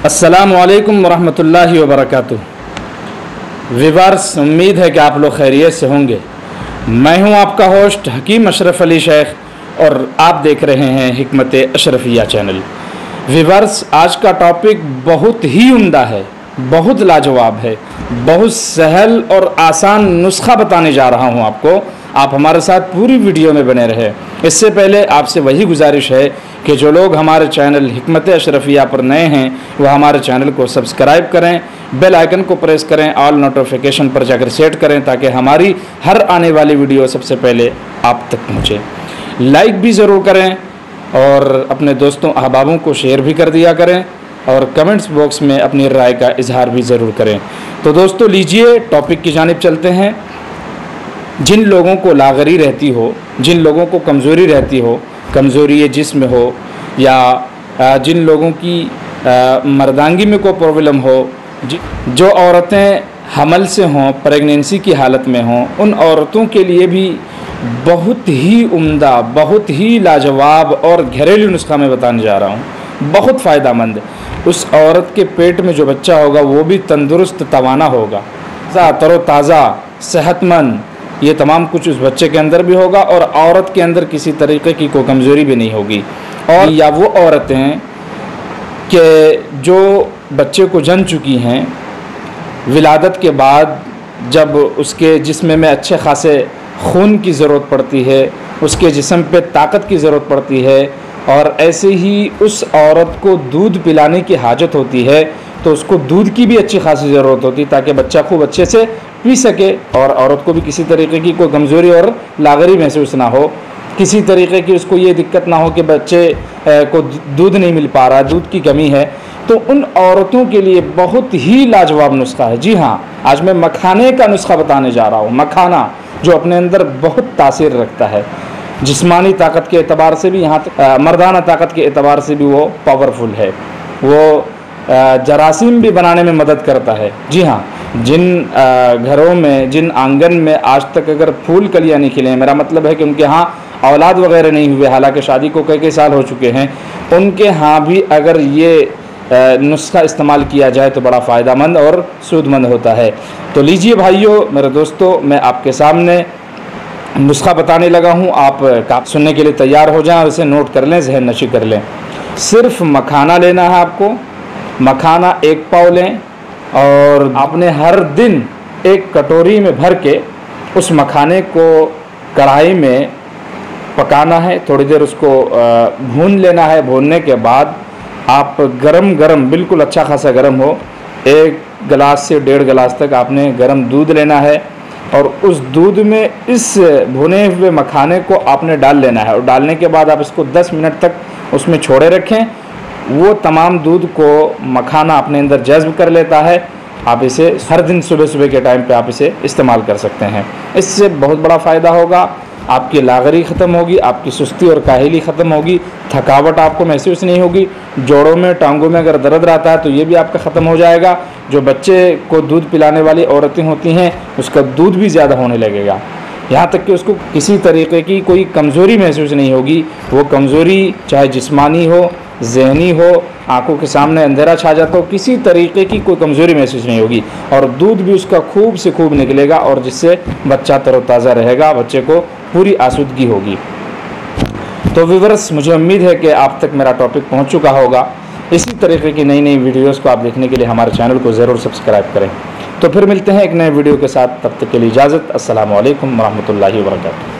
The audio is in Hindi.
अस्सलामुअलैकुम वरहमतुल्लाहि वबरकातुह। व्यूअर्स, उम्मीद है कि आप लोग खैरियत से होंगे। मैं हूं आपका होस्ट हकीम अशरफ अली शेख और आप देख रहे हैं हिकमत अशरफिया चैनल। व्यूअर्स, आज का टॉपिक बहुत ही उम्दा है, बहुत लाजवाब है, बहुत सहल और आसान नुस्खा बताने जा रहा हूं आपको। आप हमारे साथ पूरी वीडियो में बने रहे। इससे पहले आपसे वही गुजारिश है कि जो लोग हमारे चैनल हिकमत अशरफिया पर नए हैं वह हमारे चैनल को सब्सक्राइब करें, बेल आइकन को प्रेस करें, ऑल नोटिफिकेशन पर जाकर सेट करें ताकि हमारी हर आने वाली वीडियो सबसे पहले आप तक पहुँचे। लाइक भी ज़रूर करें और अपने दोस्तों अहबाबों को शेयर भी कर दिया करें और कमेंट्स बॉक्स में अपनी राय का इजहार भी ज़रूर करें। तो दोस्तों, लीजिए टॉपिक की जानिब चलते हैं। जिन लोगों को लागरी रहती हो, जिन लोगों को कमज़ोरी रहती हो, कमज़ोरी जिस्म हो या जिन लोगों की मर्दांगी में कोई प्रॉब्लम हो, जो औरतें हमल से हों, प्रेगनेंसी की हालत में हों, उन औरतों के लिए भी बहुत ही उम्दा, बहुत ही लाजवाब और घरेलू नुस्खा मैं बताने जा रहा हूँ। बहुत फ़ायदेमंद। उस औरत के पेट में जो बच्चा होगा वो भी तंदुरुस्त तवाना होगा, तरोताज़ा, सेहतमंद। ये तमाम कुछ उस बच्चे के अंदर भी होगा और औरत के अंदर किसी तरीके की कोई कमज़ोरी भी नहीं होगी। और या वो औरतें कि जो बच्चे को जन चुकी हैं, विलादत के बाद जब उसके जिस्म में अच्छे खासे खून की ज़रूरत पड़ती है, उसके जिस्म पे ताकत की ज़रूरत पड़ती है और ऐसे ही उस औरत को दूध पिलाने की हाजत होती है, तो उसको दूध की भी अच्छी खासी ज़रूरत होती है ताकि बच्चा खूब अच्छे से पी सके और औरत को भी किसी तरीके की कोई कमज़ोरी और लागरी महसूस ना हो, किसी तरीके की उसको ये दिक्कत ना हो कि बच्चे को दूध नहीं मिल पा रहा, दूध की कमी है। तो उन औरतों के लिए बहुत ही लाजवाब नुस्खा है। जी हाँ, आज मैं मखाने का नुस्खा बताने जा रहा हूँ। मखाना जो अपने अंदर बहुत तासीर रखता है, जिस्मानी ताकत के एतबार से भी, यहाँ तक मर्दाना ताकत के एतबार से भी वो पावरफुल है। वो जरासीम भी बनाने में मदद करता है। जी हाँ, जिन घरों में, जिन आंगन में आज तक अगर फूल कलियाँ नहीं खिले हैं, मेरा मतलब है कि उनके यहाँ औलाद वगैरह नहीं हुए, हालांकि शादी को कई साल हो चुके हैं, उनके यहाँ भी अगर ये नुस्खा इस्तेमाल किया जाए तो बड़ा फ़ायदेमंद और सूदमंद होता है। तो लीजिए भाइयों, मेरे दोस्तों, मैं आपके सामने नुस्खा बताने लगा हूँ। आप सुनने के लिए तैयार हो जाएं और इसे नोट कर लें, जहन नशी कर लें। सिर्फ मखाना लेना है आपको। मखाना 1 पाव लें और आपने हर दिन 1 कटोरी में भर के उस मखाने को कढ़ाई में पकाना है। थोड़ी देर उसको भून लेना है। भूनने के बाद आप गरम गरम, बिल्कुल अच्छा खासा गरम हो, 1 गिलास से 1.5 गिलास तक आपने गरम दूध लेना है और उस दूध में इस भुने हुए मखाने को आपने डाल लेना है और डालने के बाद आप इसको 10 मिनट तक उसमें छोड़े रखें। वो तमाम दूध को मखाना अपने अंदर जज़्ब कर लेता है। आप इसे हर दिन सुबह सुबह के टाइम पे आप इसे इस्तेमाल कर सकते हैं। इससे बहुत बड़ा फ़ायदा होगा। आपकी लागरी ख़त्म होगी, आपकी सुस्ती और काहिली ख़त्म होगी, थकावट आपको महसूस नहीं होगी। जोड़ों में, टांगों में अगर दर्द रहता है तो ये भी आपका ख़त्म हो जाएगा। जो बच्चे को दूध पिलाने वाली औरतें होती हैं उसका दूध भी ज़्यादा होने लगेगा, यहाँ तक कि उसको किसी तरीके की कोई कमज़ोरी महसूस नहीं होगी। वो कमज़ोरी चाहे जिस्मानी हो, ज़हनी हो, आंखों के सामने अंधेरा छा जाता हो, किसी तरीके की कोई कमज़ोरी महसूस नहीं होगी और दूध भी उसका खूब से खूब निकलेगा और जिससे बच्चा तरोताज़ा रहेगा, बच्चे को पूरी आसूदगी होगी। तो व्यूअर्स, मुझे उम्मीद है कि आप तक मेरा टॉपिक पहुंच चुका होगा। इसी तरीके की नई नई वीडियोस को आप देखने के लिए हमारे चैनल को ज़रूर सब्सक्राइब करें। तो फिर मिलते हैं एक नए वीडियो के साथ, तब तक के लिए इजाज़त। अस्सलामु अलैकुम वरहमतुल्लाहि वबरकातुहू।